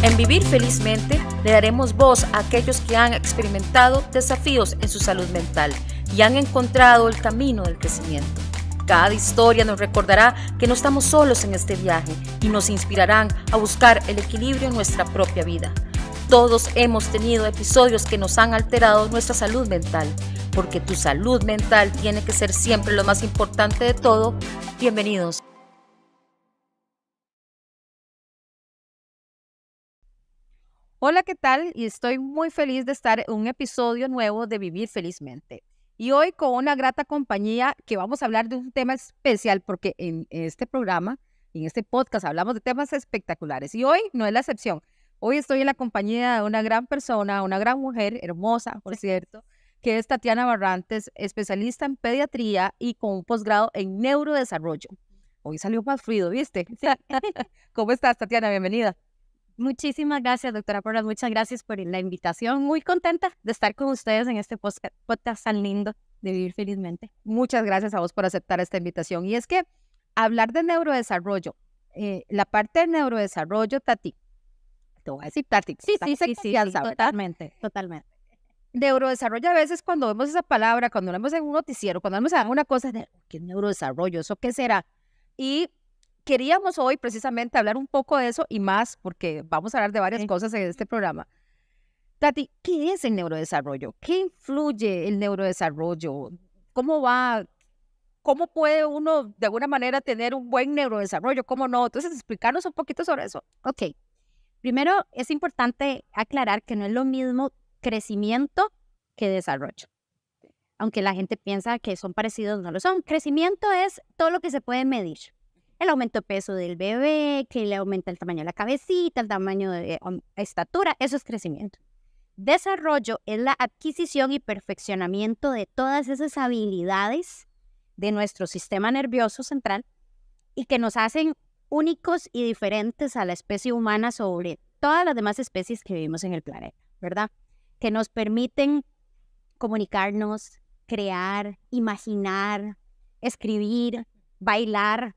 En Vivir Felizmente le daremos voz a aquellos que han experimentado desafíos en su salud mental y han encontrado el camino del crecimiento. Cada historia nos recordará que no estamos solos en este viaje y nos inspirarán a buscar el equilibrio en nuestra propia vida. Todos hemos tenido episodios que nos han alterado nuestra salud mental, porque tu salud mental tiene que ser siempre lo más importante de todo. Bienvenidos. Hola, ¿qué tal? Y estoy muy feliz de estar en un episodio nuevo de Vivir Felizmente. Y hoy con una grata compañía que vamos a hablar de un tema especial, porque en este programa, en este podcast, hablamos de temas espectaculares. Y hoy no es la excepción. Hoy estoy en la compañía de una gran persona, una gran mujer, hermosa, por cierto, que es Tatiana Barrantes, especialista en pediatría y con un posgrado en neurodesarrollo. Hoy salió más fluido, ¿viste? ¿Cómo estás, Tatiana? Bienvenida. Muchísimas gracias, doctora Porras. Muchas gracias por la invitación. Muy contenta de estar con ustedes en este podcast tan lindo de Vivir Felizmente. Muchas gracias a vos por aceptar esta invitación. Y es que hablar de neurodesarrollo, la parte de neurodesarrollo, Tati, te voy a decir Tati. Sí, totalmente. Neurodesarrollo, a veces cuando vemos esa palabra, cuando vemos en un noticiero, cuando vemos una cosa, ¿qué es neurodesarrollo? ¿Eso qué será? Y queríamos hoy precisamente hablar un poco de eso y más, porque vamos a hablar de varias cosas en este programa. Tati, ¿qué es el neurodesarrollo? ¿Qué influye el neurodesarrollo? ¿Cómo va? ¿Cómo puede uno de alguna manera tener un buen neurodesarrollo? ¿Cómo no? Entonces, explicarnos un poquito sobre eso. Ok. Primero, es importante aclarar que no es lo mismo crecimiento que desarrollo. Aunque la gente piensa que son parecidos, no lo son. Crecimiento es todo lo que se puede medir. El aumento de peso del bebé, que le aumenta el tamaño de la cabecita, el tamaño de estatura, eso es crecimiento. Desarrollo es la adquisición y perfeccionamiento de todas esas habilidades de nuestro sistema nervioso central y que nos hacen únicos y diferentes a la especie humana sobre todas las demás especies que vivimos en el planeta, ¿verdad? Que nos permiten comunicarnos, crear, imaginar, escribir, bailar,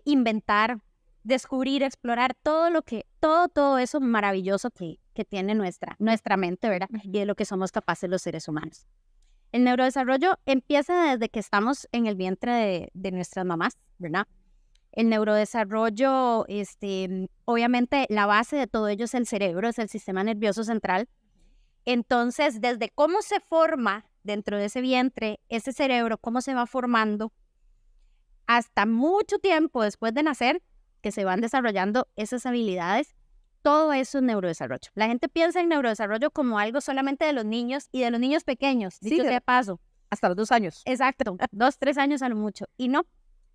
inventar, descubrir, explorar todo eso maravilloso que tiene nuestra mente, ¿verdad? Y de lo que somos capaces los seres humanos. El neurodesarrollo empieza desde que estamos en el vientre de nuestras mamás, ¿verdad? El neurodesarrollo, obviamente la base de todo ello es el cerebro, es el sistema nervioso central. Entonces, desde cómo se forma dentro de ese vientre, ese cerebro, cómo se va formando, hasta mucho tiempo después de nacer, que se van desarrollando esas habilidades, todo eso es neurodesarrollo. La gente piensa en neurodesarrollo como algo solamente de los niños y de los niños pequeños, dicho sea de paso. Hasta los 2 años. Exacto, 2, 3 años a lo mucho. Y no,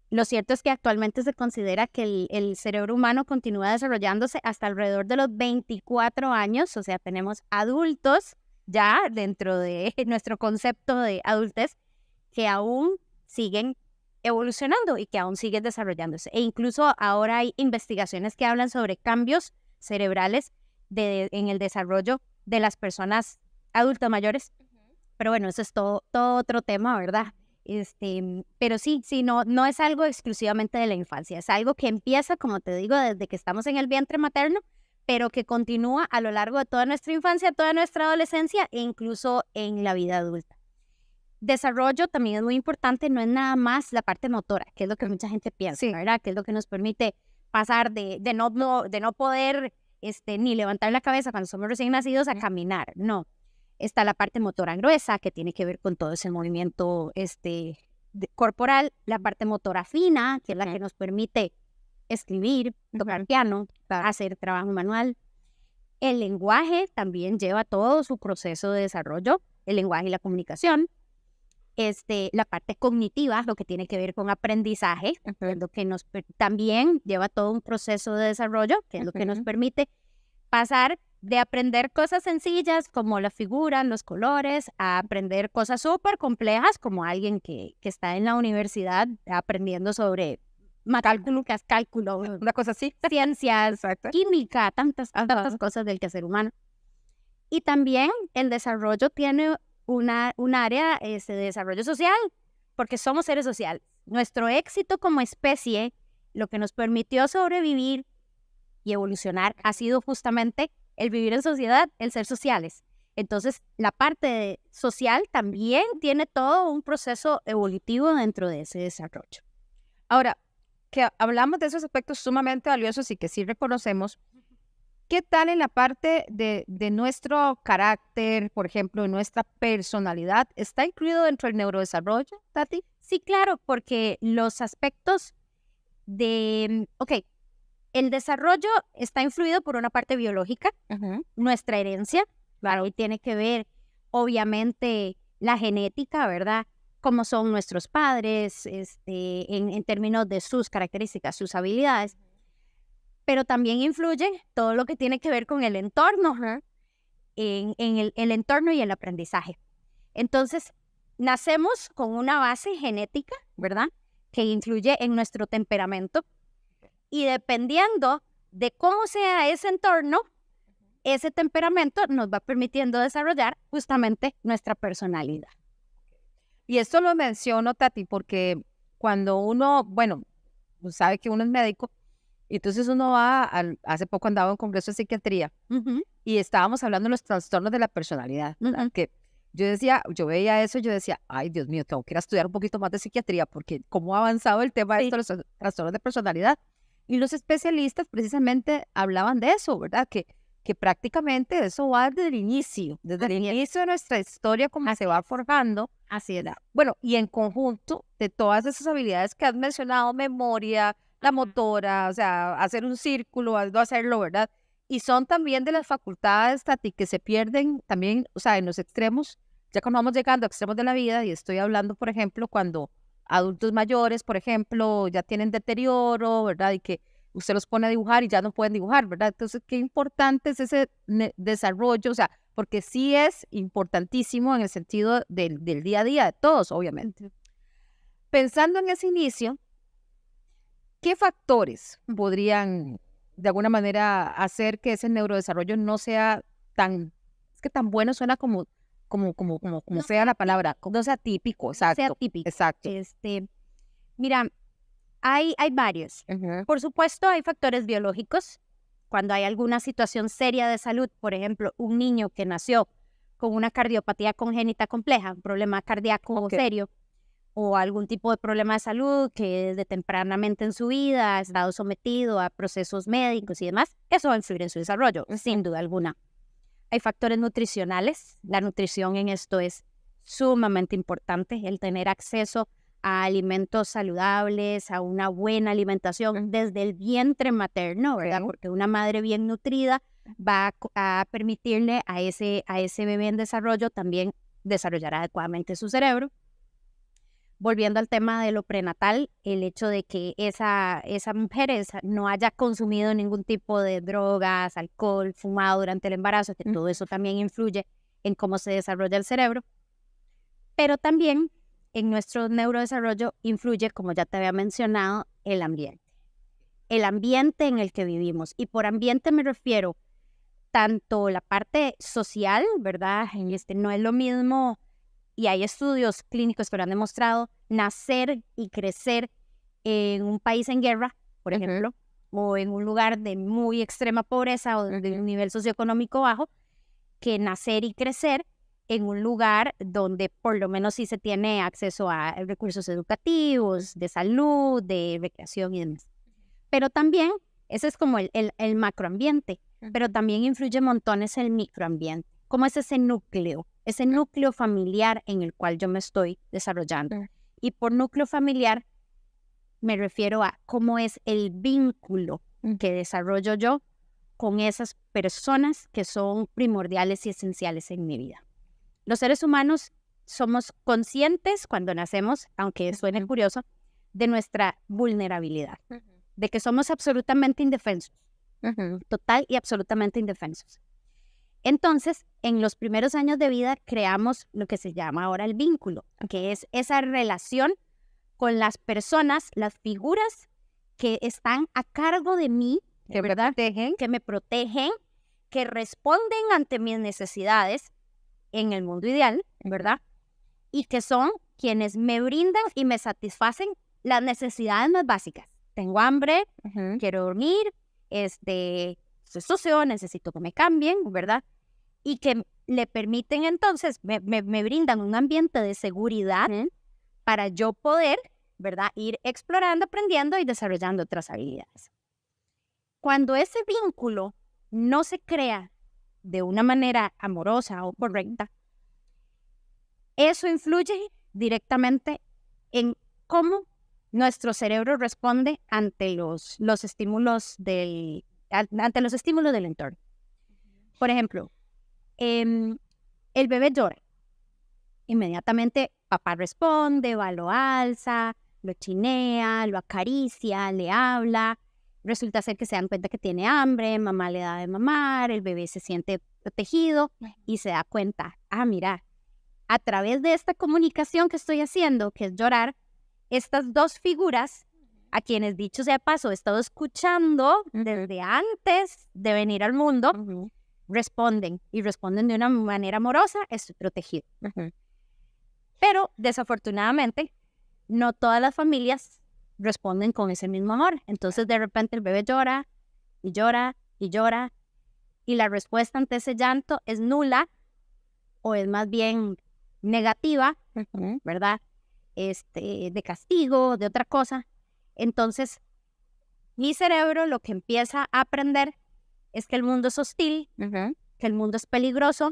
lo cierto es que actualmente se considera que el cerebro humano continúa desarrollándose hasta alrededor de los 24 años, o sea, tenemos adultos ya dentro de nuestro concepto de adultez que aún siguen evolucionando y que aún siguen desarrollándose. E incluso ahora hay investigaciones que hablan sobre cambios cerebrales en el desarrollo de las personas adultas mayores. Pero bueno, eso es todo otro tema, ¿verdad? Pero sí, no es algo exclusivamente de la infancia. Es algo que empieza, como te digo, desde que estamos en el vientre materno, pero que continúa a lo largo de toda nuestra infancia, toda nuestra adolescencia e incluso en la vida adulta. Desarrollo también es muy importante, no es nada más la parte motora, que es lo que mucha gente piensa, ¿verdad? Que es lo que nos permite pasar de no poder ni levantar la cabeza cuando somos recién nacidos a caminar. No, está la parte motora gruesa, que tiene que ver con todo ese movimiento corporal, la parte motora fina, que es la que nos permite escribir, tocar piano, hacer trabajo manual. El lenguaje también lleva todo su proceso de desarrollo, el lenguaje y la comunicación. La parte cognitiva, lo que tiene que ver con aprendizaje, lo que también lleva todo un proceso de desarrollo, que es lo que nos permite pasar de aprender cosas sencillas como la figura, los colores, a aprender cosas súper complejas como alguien que está en la universidad aprendiendo sobre cálculo, una cosa así, ciencias, química, tantas cosas del quehacer humano. Y también el desarrollo tiene un área de desarrollo social, porque somos seres sociales. Nuestro éxito como especie, lo que nos permitió sobrevivir y evolucionar ha sido justamente el vivir en sociedad, el ser sociales. Entonces, la parte social también tiene todo un proceso evolutivo dentro de ese desarrollo. Ahora, que hablamos de esos aspectos sumamente valiosos y que sí reconocemos, ¿qué tal en la parte de nuestro carácter, por ejemplo, de nuestra personalidad? ¿Está incluido dentro del neurodesarrollo, Tati? Sí, claro, porque los aspectos el desarrollo está influido por una parte biológica, nuestra herencia, claro, y tiene que ver, obviamente, la genética, ¿verdad? Cómo son nuestros padres, en términos de sus características, sus habilidades, pero también influye todo lo que tiene que ver con el entorno, en el entorno y el aprendizaje. Entonces, nacemos con una base genética, ¿verdad? Que influye en nuestro temperamento, y dependiendo de cómo sea ese entorno, ese temperamento nos va permitiendo desarrollar justamente nuestra personalidad. Y esto lo menciono, Tati, porque cuando uno, bueno, sabe que uno es médico, y entonces uno va, hace poco andaba en un congreso de psiquiatría, y estábamos hablando de los trastornos de la personalidad, que yo veía eso, yo decía, ay, Dios mío, tengo que ir a estudiar un poquito más de psiquiatría, porque cómo ha avanzado el tema de estos trastornos de personalidad. Y los especialistas precisamente hablaban de eso, ¿verdad? Que prácticamente eso va desde el inicio de nuestra historia, como se va forjando. Así es. Bueno, y en conjunto de todas esas habilidades que has mencionado, memoria, la motora, o sea, hacer un círculo, no hacerlo, ¿verdad? Y son también de las facultades, Tati, que se pierden también, o sea, en los extremos, ya cuando vamos llegando a extremos de la vida, y estoy hablando, por ejemplo, cuando adultos mayores, por ejemplo, ya tienen deterioro, ¿verdad? Y que usted los pone a dibujar y ya no pueden dibujar, ¿verdad? Entonces, qué importante es ese desarrollo, o sea, porque sí es importantísimo en el sentido del día a día de todos, obviamente. Pensando en ese inicio, ¿qué factores podrían, de alguna manera, hacer que ese neurodesarrollo no sea tan, es que tan bueno suena como sea la palabra, no sea típico, exacto. Sea típico. Exacto. Mira, hay varios. Por supuesto, hay factores biológicos. Cuando hay alguna situación seria de salud, por ejemplo, un niño que nació con una cardiopatía congénita compleja, un problema cardíaco serio, o algún tipo de problema de salud que desde tempranamente en su vida ha estado sometido a procesos médicos y demás, eso va a influir en su desarrollo, sin duda alguna. Hay factores nutricionales. La nutrición en esto es sumamente importante, el tener acceso a alimentos saludables, a una buena alimentación desde el vientre materno, ¿verdad? Porque una madre bien nutrida va a permitirle a ese bebé en desarrollo también desarrollar adecuadamente su cerebro. Volviendo al tema de lo prenatal, el hecho de que esa mujer no haya consumido ningún tipo de drogas, alcohol, fumado durante el embarazo, que todo eso también influye en cómo se desarrolla el cerebro. Pero también en nuestro neurodesarrollo influye, como ya te había mencionado, el ambiente. El ambiente en el que vivimos. Y por ambiente me refiero tanto la parte social, ¿verdad? No es lo mismo. Y hay estudios clínicos que lo han demostrado, nacer y crecer en un país en guerra, por ejemplo, o en un lugar de muy extrema pobreza o de un nivel socioeconómico bajo, que nacer y crecer en un lugar donde por lo menos sí se tiene acceso a recursos educativos, de salud, de recreación y demás. Pero también, ese es como el macroambiente, pero también influye montones el microambiente. ¿Cómo es ese núcleo familiar en el cual yo me estoy desarrollando? Y por núcleo familiar me refiero a cómo es el vínculo que desarrollo yo con esas personas que son primordiales y esenciales en mi vida. Los seres humanos somos conscientes cuando nacemos, aunque suene curioso, de nuestra vulnerabilidad, de que somos absolutamente indefensos, total y absolutamente indefensos. Entonces, en los primeros años de vida creamos lo que se llama ahora el vínculo, que es esa relación con las personas, las figuras que están a cargo de mí, que me protegen, que responden ante mis necesidades en el mundo ideal, ¿verdad? Y que son quienes me brindan y me satisfacen las necesidades más básicas. Tengo hambre, quiero dormir, estoy sucio, necesito que me cambien, ¿verdad? Y que le permiten entonces, me brindan un ambiente de seguridad para yo poder, ¿verdad? Ir explorando, aprendiendo y desarrollando otras habilidades. Cuando ese vínculo no se crea de una manera amorosa o correcta, eso influye directamente en cómo nuestro cerebro responde ante los estímulos del entorno. Por ejemplo, el bebé llora. Inmediatamente papá responde, va, lo alza, lo chinea, lo acaricia, le habla. Resulta ser que se dan cuenta que tiene hambre, mamá le da de mamar, el bebé se siente protegido y se da cuenta, mira, a través de esta comunicación que estoy haciendo, que es llorar, estas dos figuras, a quienes dicho sea de paso, he estado escuchando desde antes de venir al mundo, responden de una manera amorosa, estoy protegido. Pero desafortunadamente, no todas las familias responden con ese mismo amor. Entonces de repente el bebé llora y llora y llora y la respuesta ante ese llanto es nula o es más bien negativa, ¿verdad? De castigo, de otra cosa. Entonces, mi cerebro lo que empieza a aprender es que el mundo es hostil, que el mundo es peligroso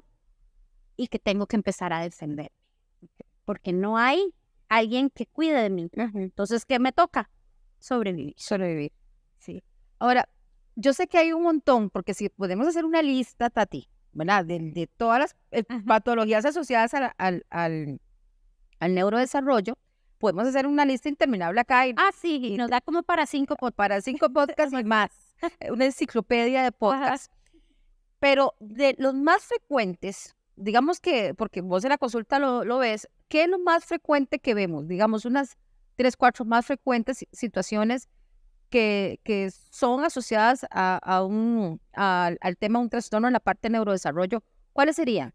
y que tengo que empezar a defenderme. Porque no hay alguien que cuide de mí. Entonces, ¿qué me toca? Sobrevivir. Sí. Ahora, yo sé que hay un montón, porque si podemos hacer una lista, Tati, ¿verdad? De todas las patologías asociadas al neurodesarrollo, podemos hacer una lista interminable acá. Sí, nos da como para 5 podcasts y más. Una enciclopedia de podcasts. Pero de los más frecuentes, digamos que, porque vos en la consulta lo ves, ¿qué es lo más frecuente que vemos? Digamos, unas 3, 4 más frecuentes situaciones que son asociadas al tema de un trastorno en la parte de neurodesarrollo. ¿Cuáles serían?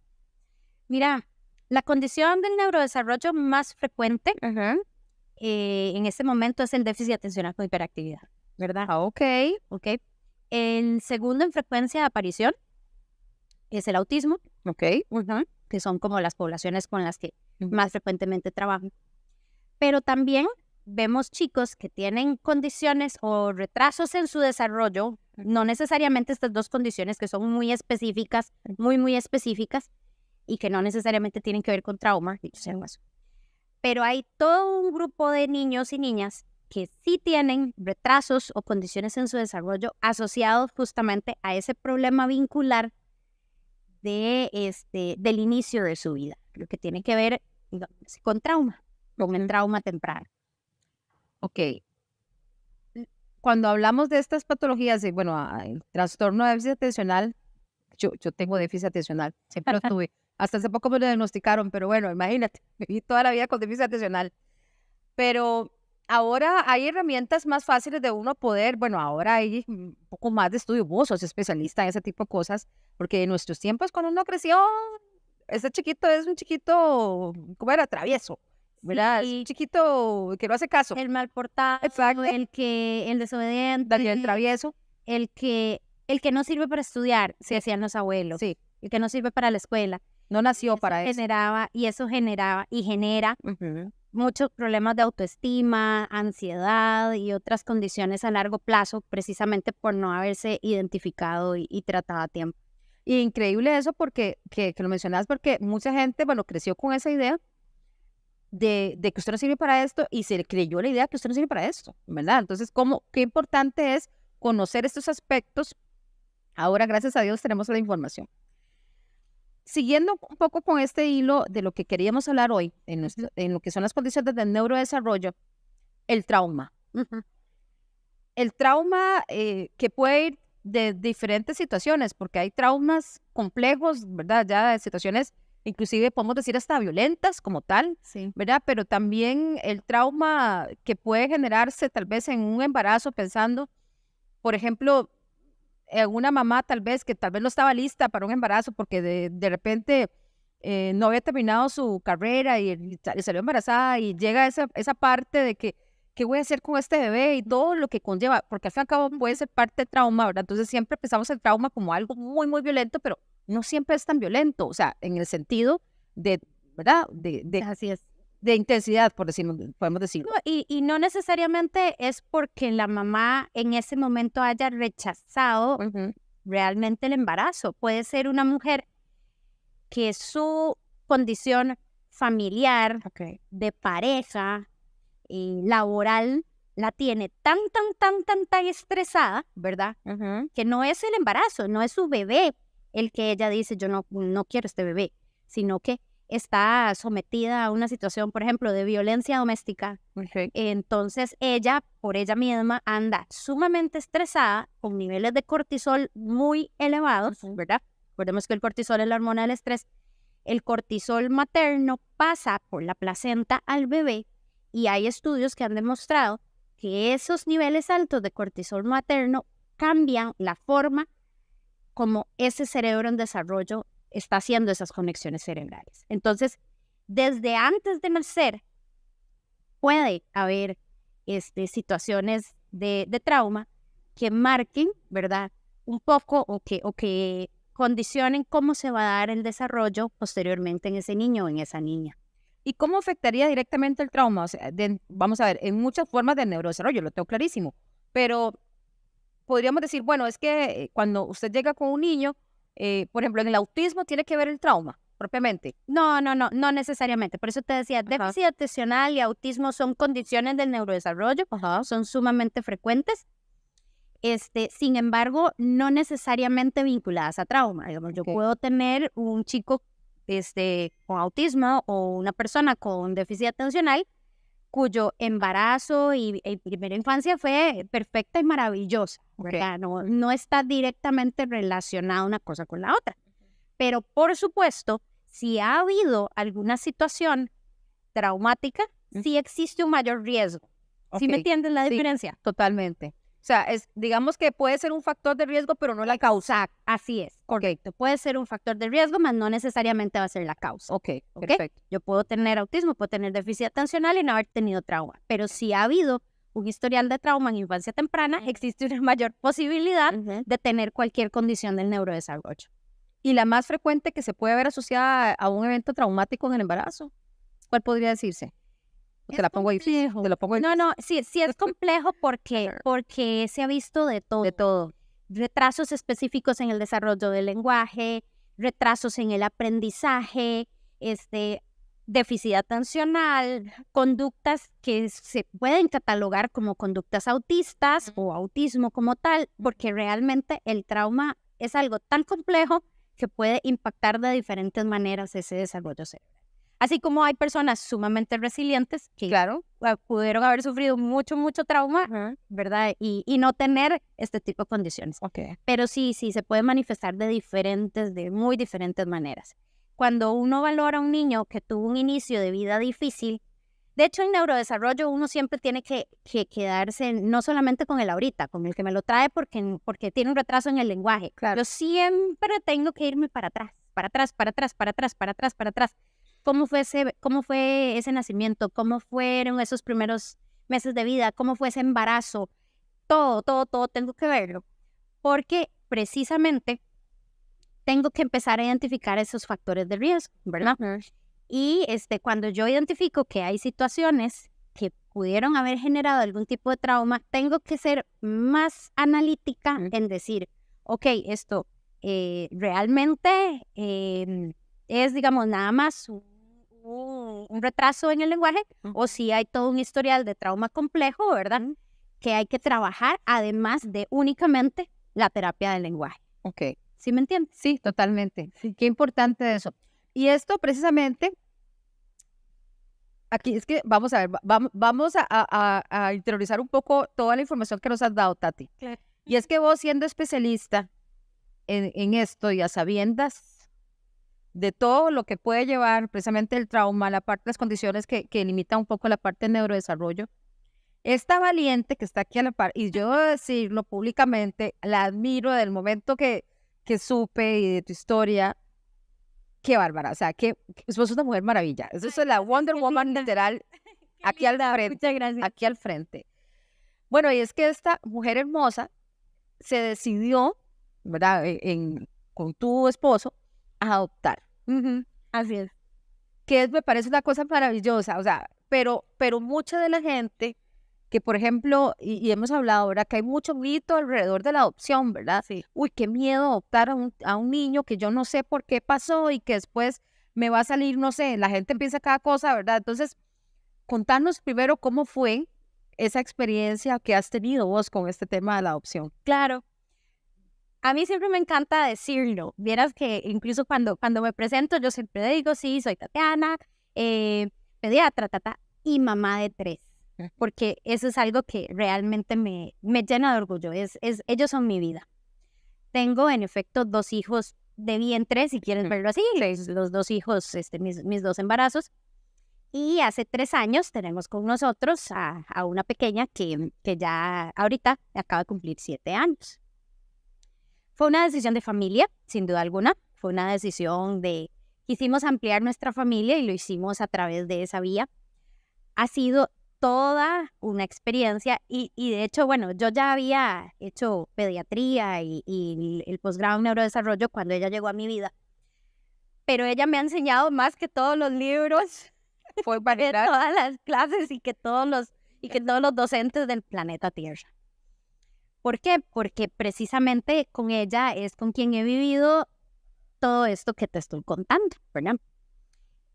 Mira, la condición del neurodesarrollo más frecuente en este momento es el déficit atencional con hiperactividad, ¿verdad? Ok. El segundo en frecuencia de aparición es el autismo, que son como las poblaciones con las que más frecuentemente trabajo. Pero también vemos chicos que tienen condiciones o retrasos en su desarrollo, no necesariamente estas dos condiciones que son muy específicas, muy específicas, y que no necesariamente tienen que ver con trauma, dicho sea paso. Pero hay todo un grupo de niños y niñas que sí tienen retrasos o condiciones en su desarrollo asociados justamente a ese problema vincular del inicio de su vida, lo que tiene que ver, digamos, con trauma, con el trauma temprano. Ok. Cuando hablamos de estas patologías, el trastorno de déficit atencional, yo tengo déficit atencional, siempre lo tuve. Hasta hace poco me lo diagnosticaron, pero bueno, imagínate, viví toda la vida con déficit atencional. Pero ahora hay herramientas más fáciles de uno poder, ahora hay un poco más de estudio. Vos sos especialista en ese tipo de cosas, porque en nuestros tiempos, cuando uno creció, ese chiquito es un chiquito, ¿cómo era? Travieso, ¿verdad? Sí. Es un chiquito que no hace caso. El mal portado, exacto. El desobediente, el travieso. El que no sirve para estudiar, se hacían los abuelos. Sí. El que no sirve para la escuela. No nació para eso. Eso generaba y genera muchos problemas de autoestima, ansiedad y otras condiciones a largo plazo, precisamente por no haberse identificado y tratado a tiempo. Y increíble eso porque, que lo mencionas, porque mucha gente, creció con esa idea de que usted no sirve para esto y se le creyó la idea que usted no sirve para esto, ¿verdad? Entonces, qué importante es conocer estos aspectos. Ahora, gracias a Dios, tenemos la información. Siguiendo un poco con este hilo de lo que queríamos hablar hoy, en lo que son las condiciones del neurodesarrollo, el trauma. El trauma que puede ir de diferentes situaciones, porque hay traumas complejos, ¿verdad? Ya de situaciones, inclusive podemos decir hasta violentas como tal, sí, ¿verdad? Pero también el trauma que puede generarse tal vez en un embarazo, pensando, por ejemplo, una mamá tal vez no estaba lista para un embarazo porque de repente no había terminado su carrera y salió embarazada y llega esa parte de que ¿qué voy a hacer con este bebé? Y todo lo que conlleva, porque al fin y al cabo puede ser parte del trauma, ¿verdad? Entonces siempre pensamos el trauma como algo muy, muy violento, pero no siempre es tan violento, o sea, en el sentido de, ¿verdad? Así es. De intensidad, por decirlo, podemos decirlo. No, y no necesariamente es porque la mamá en ese momento haya rechazado realmente el embarazo. Puede ser una mujer que su condición familiar, de pareja, laboral, la tiene tan estresada, ¿verdad? Que no es el embarazo, no es su bebé el que ella dice, yo no quiero este bebé, sino que está sometida a una situación, por ejemplo, de violencia doméstica. Entonces ella, por ella misma, anda sumamente estresada, con niveles de cortisol muy elevados, ¿verdad? Recordemos que el cortisol es la hormona del estrés. El cortisol materno pasa por la placenta al bebé y hay estudios que han demostrado que esos niveles altos de cortisol materno cambian la forma como ese cerebro en desarrollo está haciendo esas conexiones cerebrales. Entonces, desde antes de nacer, puede haber situaciones de trauma que marquen, ¿verdad? Un poco o que condicionen cómo se va a dar el desarrollo posteriormente en ese niño o en esa niña. ¿Y cómo afectaría directamente el trauma? O sea, vamos a ver, en muchas formas de neurodesarrollo, lo tengo clarísimo, pero podríamos decir, bueno, es que cuando usted llega con un niño, por ejemplo, en el autismo tiene que ver el trauma, propiamente. No necesariamente. Por eso te decía, déficit atencional y autismo son condiciones del neurodesarrollo, son sumamente frecuentes. Sin embargo, no necesariamente vinculadas a trauma. Digamos, yo puedo tener un chico con autismo o una persona con déficit atencional cuyo embarazo y primera infancia fue perfecta y maravillosa, ¿verdad? No está directamente relacionada una cosa con la otra. Pero, por supuesto, si ha habido alguna situación traumática, sí existe un mayor riesgo. ¿Sí me entienden la diferencia? Totalmente. O sea, digamos que puede ser un factor de riesgo, pero no la causa. Así es, correcto. Puede ser un factor de riesgo, pero no necesariamente va a ser la causa. Perfecto. Yo puedo tener autismo, puedo tener déficit atencional y no haber tenido trauma. Pero si ha habido un historial de trauma en infancia temprana, existe una mayor posibilidad de tener cualquier condición del neurodesarrollo. ¿Y la más frecuente que se puede ver asociada a un evento traumático en el embarazo? ¿Cuál podría decirse? Te la pongo difícil. Sí es complejo porque se ha visto de todo. De todo. Retrasos específicos en el desarrollo del lenguaje, retrasos en el aprendizaje, déficit atencional, conductas que se pueden catalogar como conductas autistas o autismo como tal, porque realmente el trauma es algo tan complejo que puede impactar de diferentes maneras ese desarrollo cerebral. Así como hay personas sumamente resilientes que pudieron haber sufrido mucho trauma, ¿verdad? Y no tener este tipo de condiciones. Pero sí, se puede manifestar de muy diferentes maneras. Cuando uno valora a un niño que tuvo un inicio de vida difícil, de hecho en neurodesarrollo uno siempre tiene que quedarse no solamente con el ahorita, con el que me lo trae porque tiene un retraso en el lenguaje. Yo siempre tengo que irme para atrás. ¿Cómo fue ese nacimiento? ¿Cómo fueron esos primeros meses de vida? ¿Cómo fue ese embarazo? Todo tengo que verlo. Porque precisamente tengo que empezar a identificar esos factores de riesgo, ¿verdad? Y cuando yo identifico que hay situaciones que pudieron haber generado algún tipo de trauma, tengo que ser más analítica en decir, esto realmente es, digamos, nada más un retraso en el lenguaje, o si hay todo un historial de trauma complejo, ¿verdad? Que hay que trabajar además de únicamente la terapia del lenguaje. ¿Sí me entiendes? Sí, totalmente. Sí. Qué importante eso. Y esto precisamente, aquí es que vamos a ver, vamos a interiorizar un poco toda la información que nos has dado, Tati. Claro. Y es que vos siendo especialista en esto y a sabiendas de todo lo que puede llevar precisamente el trauma, la parte de las condiciones que limitan un poco la parte del neurodesarrollo, esta valiente que está aquí a la par, y yo debo decirlo públicamente, la admiro del momento que supe y de tu historia, qué bárbara, o sea, que sos una mujer maravilla, eso es la Wonder Woman literal, aquí al frente, Muchas gracias. aquí al frente. Bueno, y es que esta mujer hermosa se decidió, ¿verdad? Con tu esposo, a adoptar. Así es. Que me parece una cosa maravillosa, o sea, pero mucha de la gente que, por ejemplo, y hemos hablado ahora que hay mucho mito alrededor de la adopción, ¿verdad? Sí. Uy, qué miedo adoptar a un niño que yo no sé por qué pasó y que después me va a salir, no sé, la gente piensa cada cosa, ¿verdad? Entonces, contanos primero cómo fue esa experiencia que has tenido vos con este tema de la adopción. Claro. A mí siempre me encanta decirlo. Vieras que incluso cuando me presento, yo siempre digo, sí, soy Tatiana, pediatra, y mamá de 3. Porque eso es algo que realmente me llena de orgullo. Ellos son mi vida. Tengo, en efecto, 2 hijos de vientre, si quieres verlo así, los 2 hijos, mis 2 embarazos. Y hace 3 años tenemos con nosotros a una pequeña que ya ahorita acaba de cumplir 7 años. Fue una decisión de familia, sin duda alguna. Fue una decisión quisimos ampliar nuestra familia y lo hicimos a través de esa vía. Ha sido toda una experiencia y de hecho, bueno, yo ya había hecho pediatría y el posgrado en neurodesarrollo cuando ella llegó a mi vida. Pero ella me ha enseñado más que todos los libros, Fue que para todas las clases y que todos los docentes del planeta Tierra. ¿Por qué? Porque precisamente con ella es con quien he vivido todo esto que te estoy contando, ¿verdad?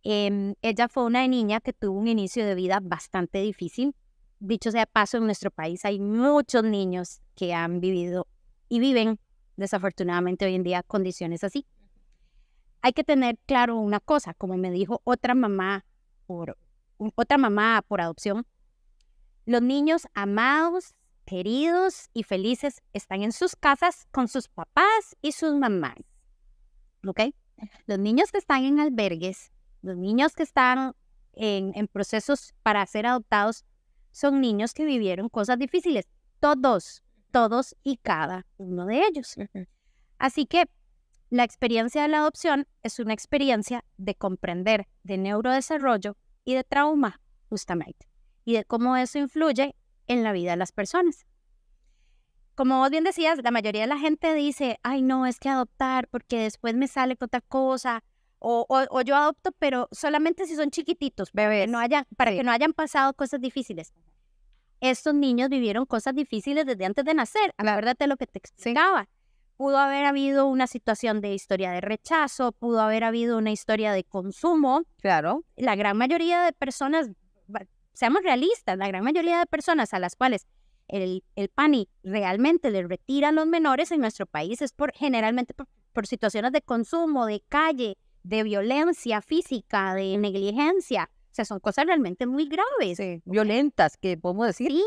Ella fue una niña que tuvo un inicio de vida bastante difícil. Dicho sea de paso, en nuestro país hay muchos niños que han vivido y viven, desafortunadamente hoy en día, condiciones así. Hay que tener claro una cosa, como me dijo otra mamá por adopción, los niños amados, queridos y felices están en sus casas con sus papás y sus mamás, ¿ok? Los niños que están en albergues, los niños que están en procesos para ser adoptados, son niños que vivieron cosas difíciles, todos y cada uno de ellos. Así que la experiencia de la adopción es una experiencia de comprender de neurodesarrollo y de trauma, justamente, y de cómo eso influye en la vida de las personas. Como vos bien decías, la mayoría de la gente dice, ay no, es que adoptar porque después me sale otra cosa, o yo adopto, pero solamente si son chiquititos, bebés, para que no hayan pasado cosas difíciles. Estos niños vivieron cosas difíciles desde antes de nacer, acuérdate lo que te explicaba. Pudo haber habido una situación de historia de rechazo, pudo haber habido una historia de consumo. Claro. La gran mayoría de personas, seamos realistas, la gran mayoría de personas a las cuales el PANI realmente le retira a los menores en nuestro país es generalmente por situaciones de consumo, de calle, de violencia física, de negligencia. O sea, son cosas realmente muy graves. Sí, violentas, que podemos decir. Sí,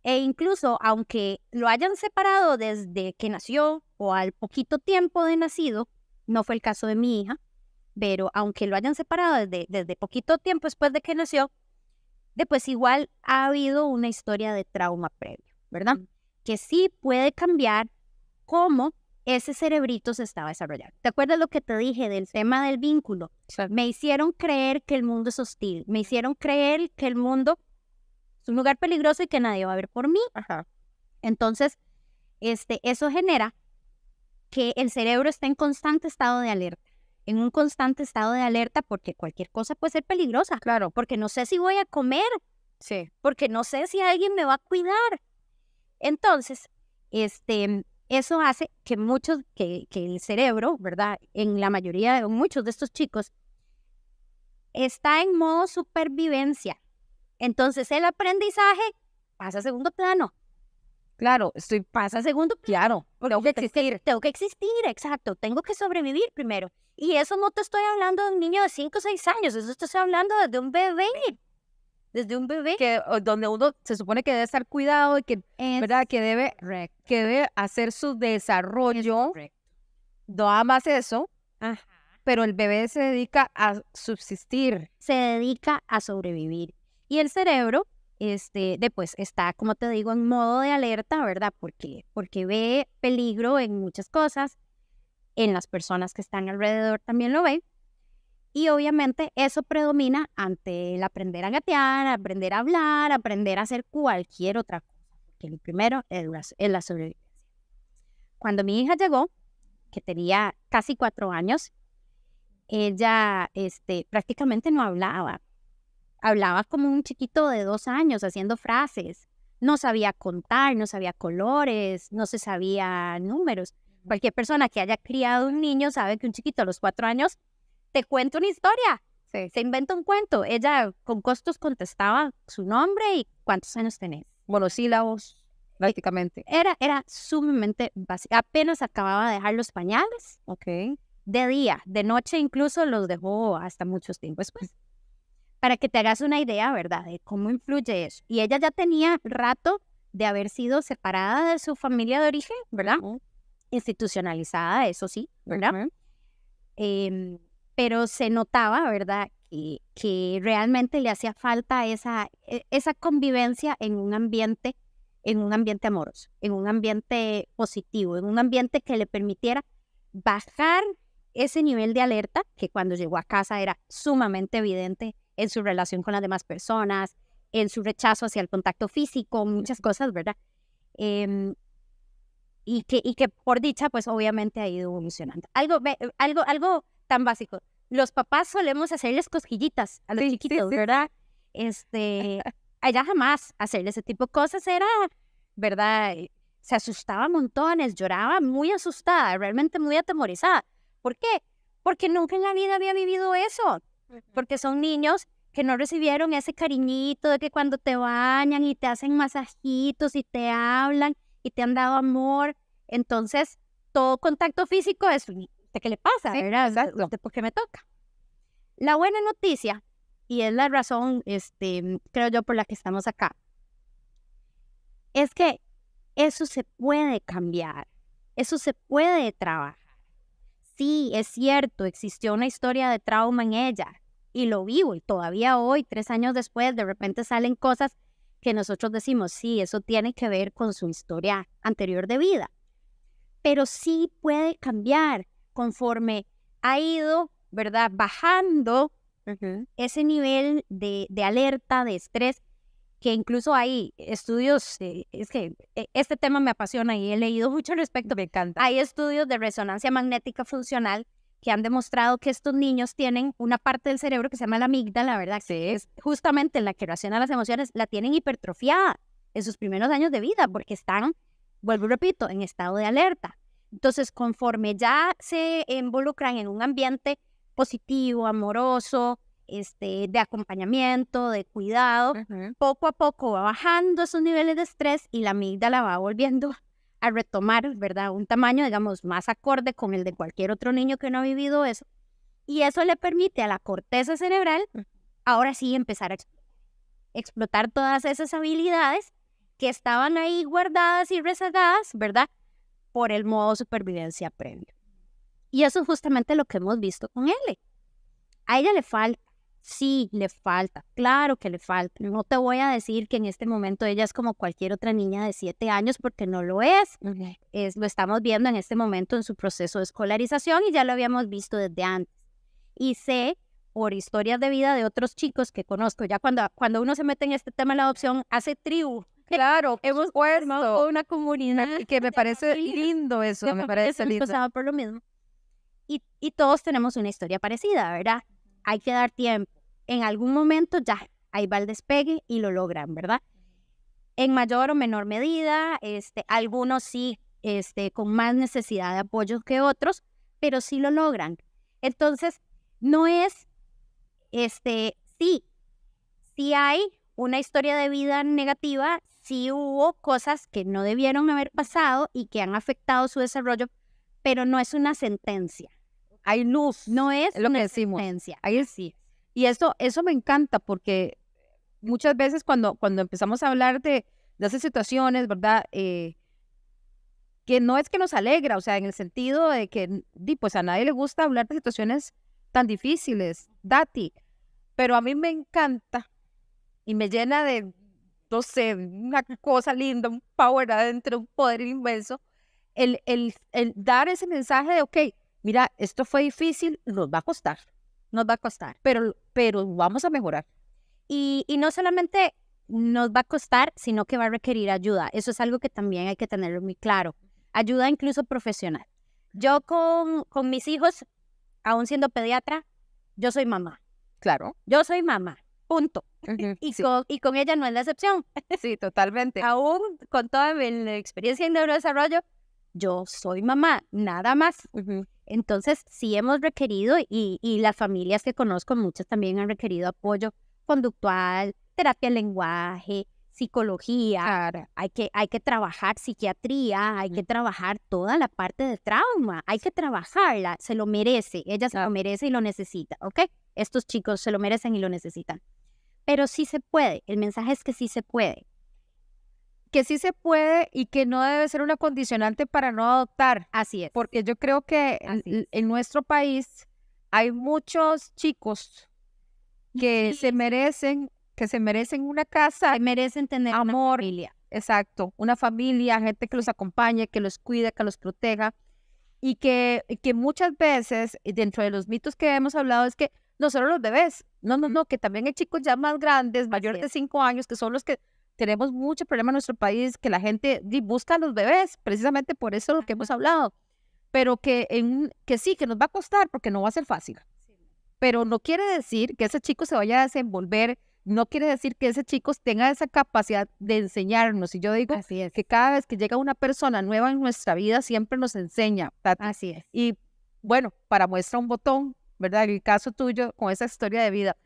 e incluso aunque lo hayan separado desde que nació o al poquito tiempo de nacido, no fue el caso de mi hija, pero aunque lo hayan separado desde poquito tiempo después de que nació, después igual ha habido una historia de trauma previo, ¿verdad? Que sí puede cambiar cómo ese cerebrito se estaba desarrollando. ¿Te acuerdas lo que te dije del tema del vínculo? Sí. Me hicieron creer que el mundo es hostil, me hicieron creer que el mundo es un lugar peligroso y que nadie va a ver por mí. Ajá. Entonces, eso genera que el cerebro esté en constante estado de alerta. En un constante estado de alerta porque cualquier cosa puede ser peligrosa. Claro. Porque no sé si voy a comer. Sí. Porque no sé si alguien me va a cuidar. Entonces, eso hace que el cerebro, ¿verdad? En la mayoría de muchos de estos chicos, está en modo supervivencia. Entonces, el aprendizaje pasa a segundo plano. Claro, pasa a segundo plano. Tengo que existir. Tengo que existir, exacto. Tengo que sobrevivir primero. Y eso no te estoy hablando de un niño de 5 o 6 años. Eso te estoy hablando desde un bebé. Desde un bebé. Donde uno se supone que debe estar cuidado y que, ¿verdad? Que debe hacer su desarrollo. No más eso. Ajá. Pero el bebé se dedica a subsistir. Se dedica a sobrevivir. Y el cerebro, después está, como te digo, en modo de alerta, ¿verdad? Porque ve peligro en muchas cosas. En las personas que están alrededor también lo ven. Y obviamente eso predomina ante el aprender a gatear, aprender a hablar, aprender a hacer cualquier otra cosa. Porque el primero es la sobrevivencia. Cuando mi hija llegó, que tenía casi 4 años, ella prácticamente no hablaba. Hablaba como un chiquito de 2 años haciendo frases. No sabía contar, no sabía colores, no se sabía números. Cualquier persona que haya criado un niño sabe que un chiquito a los 4 años te cuenta una historia. Sí. Se inventa un cuento. Ella con costos contestaba su nombre y cuántos años tenés. Monosílabos, prácticamente. Era sumamente básica. Apenas acababa de dejar los pañales. Ok. De día, de noche incluso los dejó hasta muchos tiempos después. Para que te hagas una idea, ¿verdad? De cómo influye eso. Y ella ya tenía rato de haber sido separada de su familia de origen, ¿verdad? Institucionalizada, eso sí, ¿verdad? Pero se notaba, ¿verdad? Que realmente le hacía falta esa convivencia en un ambiente amoroso, en un ambiente positivo, en un ambiente que le permitiera bajar ese nivel de alerta que cuando llegó a casa era sumamente evidente en su relación con las demás personas, en su rechazo hacia el contacto físico, muchas cosas, ¿verdad? Y que por dicha, pues obviamente ha ido evolucionando. Algo tan básico. Los papás solemos hacerles cosquillitas a los chiquitos, sí. ¿verdad? Allá jamás hacerle ese tipo de cosas era, ¿verdad? Se asustaba montones, lloraba muy asustada, realmente muy atemorizada. ¿Por qué? Porque nunca en la vida había vivido eso. Porque son niños que no recibieron ese cariñito de que cuando te bañan y te hacen masajitos y te hablan y te han dado amor. Entonces, todo contacto físico es, ¿de qué le pasa? Sí, ¿verdad? exacto. ¿De por qué me toca? La buena noticia, y es la razón, creo yo, por la que estamos acá, es que eso se puede cambiar, eso se puede trabajar. Sí, es cierto, existió una historia de trauma en ella y lo vivo y todavía hoy, 3 años después, de repente salen cosas que nosotros decimos, sí, eso tiene que ver con su historia anterior de vida. Pero sí puede cambiar conforme ha ido, ¿verdad?, bajando ese nivel de alerta, de estrés, que incluso hay estudios, es que este tema me apasiona y he leído mucho al respecto. Me encanta. Hay estudios de resonancia magnética funcional que han demostrado que estos niños tienen una parte del cerebro que se llama la amígdala, ¿verdad? Sí. Que es justamente en la que reacciona a las emociones, la tienen hipertrofiada en sus primeros años de vida porque están, vuelvo y repito, en estado de alerta. Entonces, conforme ya se involucran en un ambiente positivo, amoroso, de acompañamiento, de cuidado, poco a poco va bajando esos niveles de estrés y la amígdala va volviendo a retomar, ¿verdad? Un tamaño, digamos, más acorde con el de cualquier otro niño que no ha vivido eso. Y eso le permite a la corteza cerebral, ahora sí, empezar a explotar todas esas habilidades que estaban ahí guardadas y rezagadas, ¿verdad? Por el modo supervivencia previo. Y eso es justamente lo que hemos visto con L. A ella le falta. Sí, le falta, claro que le falta. No te voy a decir que en este momento ella es como cualquier otra niña de 7 años porque no lo es. Lo estamos viendo en este momento en su proceso de escolarización y ya lo habíamos visto desde antes. Y sé por historias de vida de otros chicos que conozco, ya cuando uno se mete en este tema de la adopción, hace tribu. Claro, hemos formado una comunidad. Y que me parece lindo eso, me parece lindo. Pasado por lo mismo. Y todos tenemos una historia parecida, ¿verdad? Hay que dar tiempo. En algún momento ya ahí va el despegue y lo logran, ¿verdad? En mayor o menor medida, algunos sí, con más necesidad de apoyo que otros, pero sí lo logran. Entonces, no es, sí hay una historia de vida negativa, sí hubo cosas que no debieron haber pasado y que han afectado su desarrollo, pero no es una sentencia. Hay luz, no es lo que decimos. Ahí sí. Y eso me encanta porque muchas veces cuando empezamos a hablar de esas situaciones, ¿verdad? Que no es que nos alegra, o sea, en el sentido de que pues a nadie le gusta hablar de situaciones tan difíciles, Dati, pero a mí me encanta y me llena de, no sé, una cosa linda, un power adentro, un poder inmenso, el dar ese mensaje de, ok, mira, esto fue difícil, nos va a costar. nos va a costar. Pero vamos a mejorar. Y no solamente nos va a costar, sino que va a requerir ayuda. Eso es algo que también hay que tenerlo muy claro. Ayuda incluso profesional. Yo con mis hijos, aún siendo pediatra, yo soy mamá. Claro. Yo soy mamá, punto. Y Y con ella no es la excepción. sí, totalmente. Aún con toda mi experiencia en neurodesarrollo, yo soy mamá, nada más. Entonces, sí hemos requerido, y las familias que conozco, muchas también han requerido apoyo conductual, terapia del lenguaje, psicología. Claro. Hay que trabajar psiquiatría, hay que trabajar toda la parte de trauma, hay que trabajarla, se lo merece, ella se lo merece y lo necesita, ¿ok? Estos chicos se lo merecen y lo necesitan. Pero sí se puede, el mensaje es que sí se puede. Que sí se puede y que no debe ser una condicionante para no adoptar. Así es. Porque yo creo que en nuestro país hay muchos chicos que se merecen una casa, que merecen tener amor, una familia. Exacto, una familia, gente que los acompañe, que los cuide, que los proteja, y que muchas veces, dentro de los mitos que hemos hablado, es que no solo los bebés, no, que también hay chicos ya más grandes, mayores de 5 años, que son los que tenemos mucho problema en nuestro país, que la gente busca a los bebés, precisamente por eso es lo que hemos hablado, pero que sí, que nos va a costar, porque no va a ser fácil. Pero no quiere decir que ese chico se vaya a desenvolver, no quiere decir que ese chico tenga esa capacidad de enseñarnos. Y yo digo que cada vez que llega una persona nueva en nuestra vida, siempre nos enseña, Tati. Así es. Y bueno, para muestra un botón, ¿verdad? En el caso tuyo, con esa historia de vida.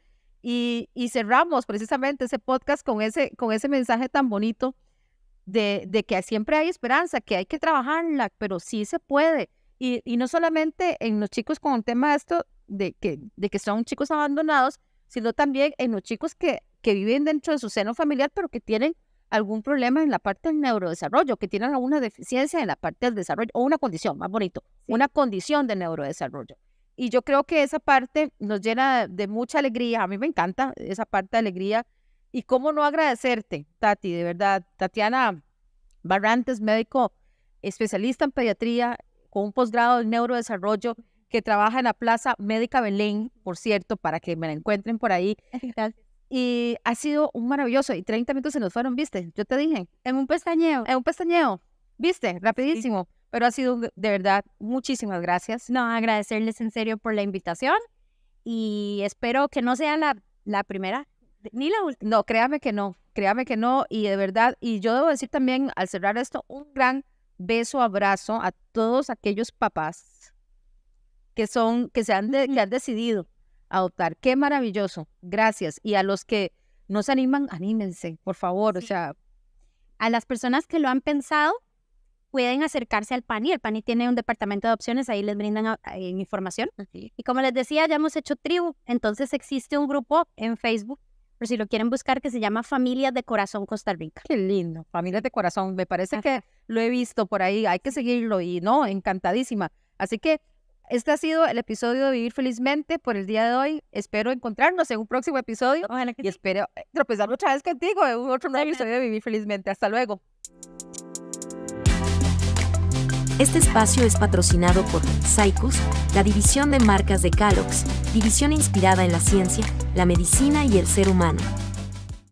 Y cerramos precisamente ese podcast con ese mensaje tan bonito de que siempre hay esperanza, que hay que trabajarla, pero sí se puede. Y no solamente en los chicos con el tema de esto, de que son chicos abandonados, sino también en los chicos que viven dentro de su seno familiar, pero que tienen algún problema en la parte del neurodesarrollo, que tienen alguna deficiencia en la parte del desarrollo, o una condición, más bonito, una condición de neurodesarrollo. Y yo creo que esa parte nos llena de mucha alegría. A mí me encanta esa parte de alegría. Y cómo no agradecerte, Tati, de verdad. Tatiana Barrantes, médico especialista en pediatría, con un posgrado en neurodesarrollo, que trabaja en la Plaza Médica Belén, por cierto, para que me la encuentren por ahí. Gracias. Y ha sido un maravilloso. Y 30 minutos se nos fueron, ¿viste? Yo te dije. En un pestañeo. ¿Viste? Rapidísimo. Sí. Pero ha sido, de verdad, muchísimas gracias. No, agradecerles en serio por la invitación. Y espero que no sea la primera ni la última. No, créame que no. Y de verdad, y yo debo decir también, al cerrar esto, un gran beso, abrazo a todos aquellos papás que han decidido adoptar. Qué maravilloso. Gracias. Y a los que no se animan, anímense, por favor. Sí. O sea, a las personas que lo han pensado, pueden acercarse al PANI. El PANI tiene un departamento de adopciones, ahí les brindan información. Sí. Y como les decía, ya hemos hecho tribu. Entonces existe un grupo en Facebook, por si lo quieren buscar, que se llama Familias de Corazón Costa Rica. Qué lindo, Familias de Corazón. Me parece que lo he visto por ahí. Hay que seguirlo y no, encantadísima. Así que este ha sido el episodio de Vivir Felizmente por el día de hoy. Espero encontrarnos en un próximo episodio. Ojalá que y espero tropezar otra vez contigo en un otro nuevo episodio de Vivir Felizmente. Hasta luego. Este espacio es patrocinado por Saicus, la división de marcas de Calox, división inspirada en la ciencia, la medicina y el ser humano.